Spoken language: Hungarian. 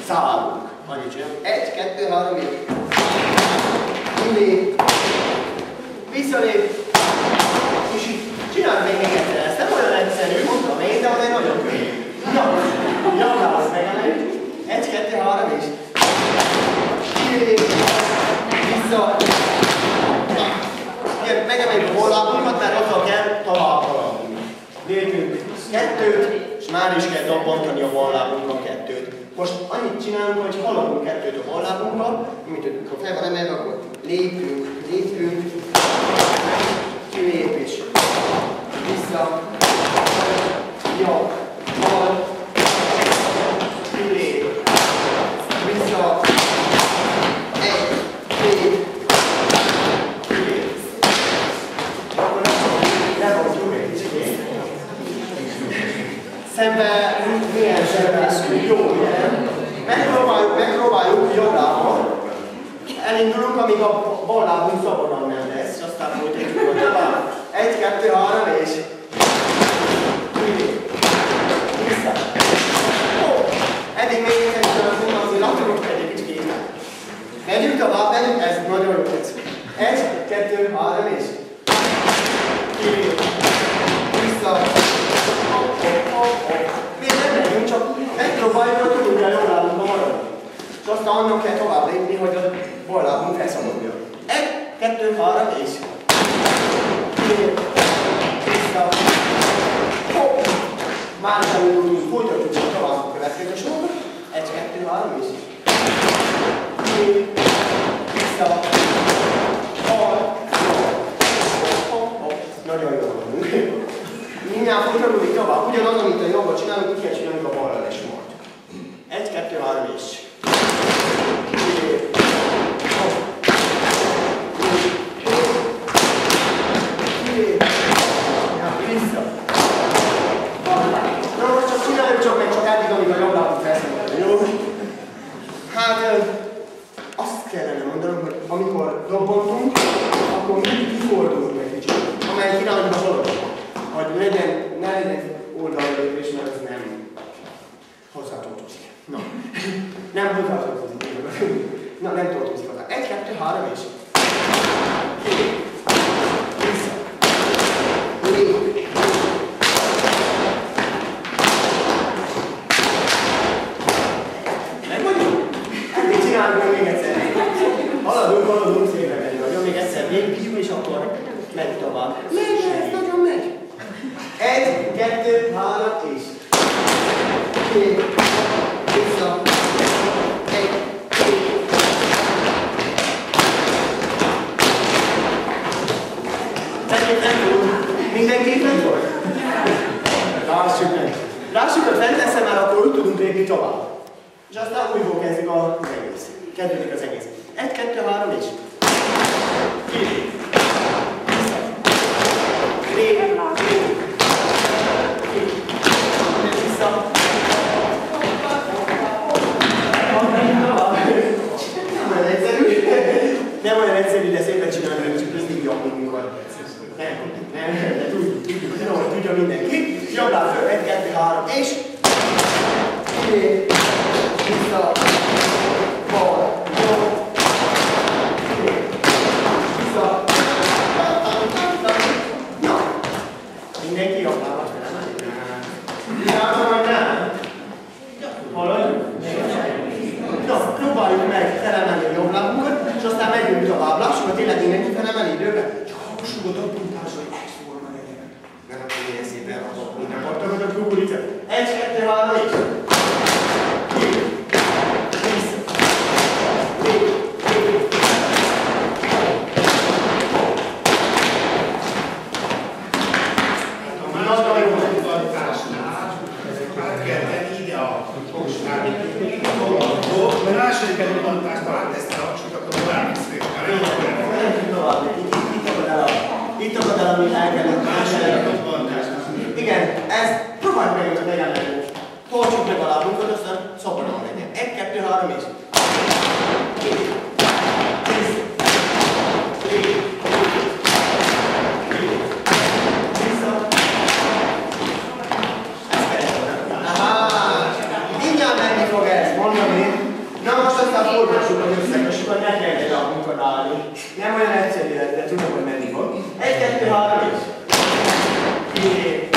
szállunk. Annyit csinálunk. 1, 2, 3, 4. Kilép. Visszalép. És így csinálj még egyszer. Ez nem olyan egyszerű, mondtam én, de azért nagyon könnyű. Javlához megemeljük. 1, 2, 3 és kilép. Vissza. Megemeljük a hollábunkat, mert azzal kell tovább haladni. Lépünk 2-t, és már is kell dobbantani a hollábunkkal 2-t. Most annyit csinálunk, hogy haladunk 2-t a hollábunkkal, mint amikor fel van emelve, akkor lépünk, kilép és vissza, jobb, bal, kilép, vissza, 1, 2, kilép. Akkor levontjuk egy kicsit. Szembe milyen sebben jó, ugye? Megpróbáljuk jobb lábon. Elindulunk, amíg a bal lábunk szabadon nem lesz, és aztán folytatjuk tovább. 1, 2, 3 és vissza. Eddig még egyszer csinálunk, azért latorok egy kicsit. Megyünk tovább, ez nagyon jó lesz. 1, 2, 3 és vissza. Még nem megyünk, csak megpróbáljuk, hogy tudunk el jól lábunkba maradni. És aztán annak kell tovább lépni, hogy a bal lábunk felszabaduljon. 1, 2, 3 és vissza. Már sem indulunk, folytatjuk csak tovább a következő sorban. 1, 2, 3 és vissza. Nagyon jól vagyunk. Mindjárt folytatódik tovább. Ugyanaz, amit a jobban csinálunk, úgy kell csinálni a balra is majd. 1, 2, 3 és vissza. Na most csak csináljuk csak meg csak eddig, amíg a jobb lábunk felszabadul, jó? Hát azt kellene mondanom, hogy amikor dobbantunk, akkor mindig kifordulunk egy kicsit, amelyik irányba haladunk. Hogy ne legyen oldallépés, mert ez nem hozzátartozik. Na, nem hozzátartozik. Na, nem tartozik hozzá. 1, 2, 3 és vissza. Megmondjuk? Eddig csinálunk még egyszer. Haladunk szépen megyünk. Nagyon még egyszer végbízunk, és akkor megy tovább. Ez nagyon megy. 1, 2, 3 és vissza. 1, 2. Mindenki nem volt? Lássuk, hogy fent lesz, mert akkor úgy tudunk lépni tovább. És aztán újból kezdjük az egész. Kezdődik az egész. 1, 2, 3 és nem olyan egyszerű, de szépen csinálni, hogy csak mindig jobb, mint mikor. Nem, de tudja mindenki. Jobb láb föl, 1, 2, 3, és vissza, bal, jobb, vissza. Na, mindenki jobb lábat fel. Látom, hogy nem. Haladjuk? Na, próbáljuk meg felemelni a jobb lábunkat, és aztán megyünk tovább. Lássuk, hogy tényleg mindenki felemeli időben. Csak hallgassuk a dobbintás, hogy egyforma legyen. Mert akkor ilyen szépen azok minden partogat a kukuricát. 1, 2, 3, és vissza. Nagyon jó megtartásnál már kell tenni ide a postára. A második előadtást talán ezt elhacsuk, akkor tovább viszünk. Itt akad el, amit el kellett második. Igen, ezt próbáljuk meg, hogy megállni. Tartsuk meg a lábunkat, aztán szabadon legyen. 1, 2, 3 és mindjárt menni fog ezt mondani. Na most aztán forgassuk az összeget, és akkor ne kell egy lapunkat állni. Nem olyan egyszerű ez, de tudom, hogy menni fog. 1, 2, 3, 4.